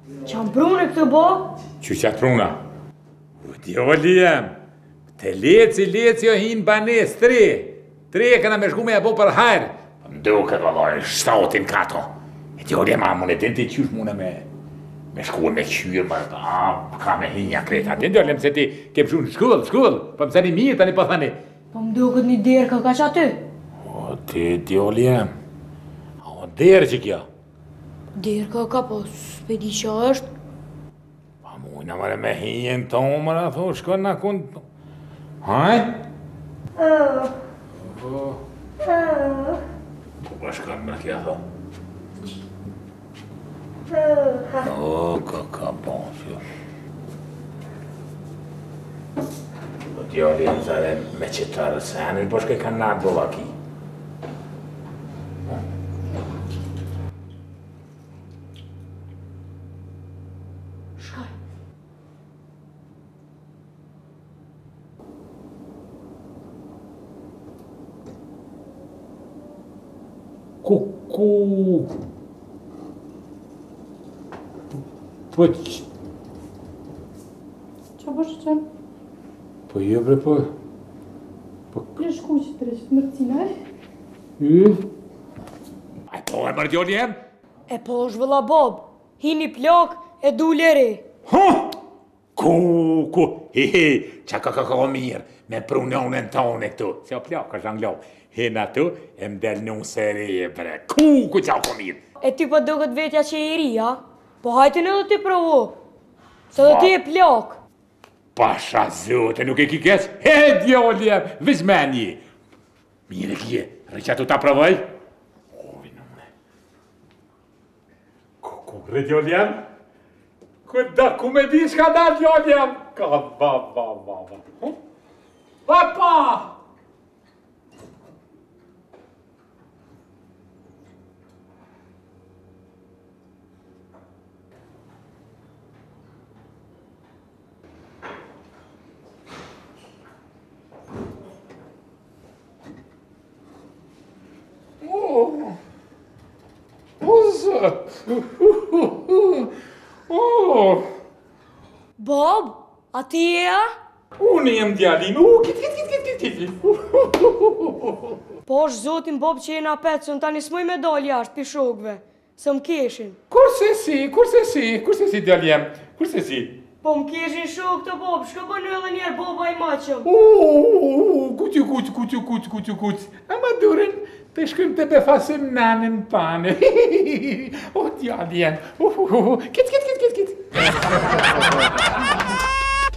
Qanë prune këtë bo? Që qatë pruna? Djoli jem, të leci o hinë banes, tre këna me shku me e bo për hajrë. Duke vëlloj, shtotin kato. E djoli jem, a mune din të qysh mune me shku me qyrë, ka me hinja kreta. Din djoli jem se ti ke pëshu në shkull, po më sani mirë tani po thani. Po më duket një derë ka që aty. O, ti djoli jem, o derë që kjo? Derë ka po, s'pe di që është. Pa mujna mëre me hinjen tonë, mëra tho, shko në kund. Haj? Po pa shkon më kja tho? O, ka bon, fjo. Po djoli jem zare me qëtërë senin, po shke ka natë bova ki. Kuku. Po që... Qa bëshë qënë? Po jo bre po... Ple shku që të reshtë mërcinaj? A po e mërë djoli jem? E po është vëlla Bob, hini plak e du leri. Ha? Kuku, qa ka mirë, me prunonën tonë këtu. Se o plak është anglo. Hina tu, e mdel në seri bre. Kuku qa ka mirë. E ty po duket vetja që i ri, a? Po hajtin edhe ti provo. Se dhe ti e plak. Pasha zote, nuk e ki keq? He, djoli jem, vizmeni. Mire kje, rëqatu ta provoj? Kuku, re djoli jem? Këta, ku me di shka da djoli jem? Ka, va. Papa! Bob, a ti e a? Unë jem djalin, kit. Po është zotin Bob që jena petë, se në tani s'muj me dal jashtë pi shokve, se më keshin. Kurse si djali jem, kurse si? Po më keshin shok të Bob, shko bënu edhe njerë Boba i maqëm. Kuq. Ama durin, të shkrim të befasim nanën pane. O djali jem, kit.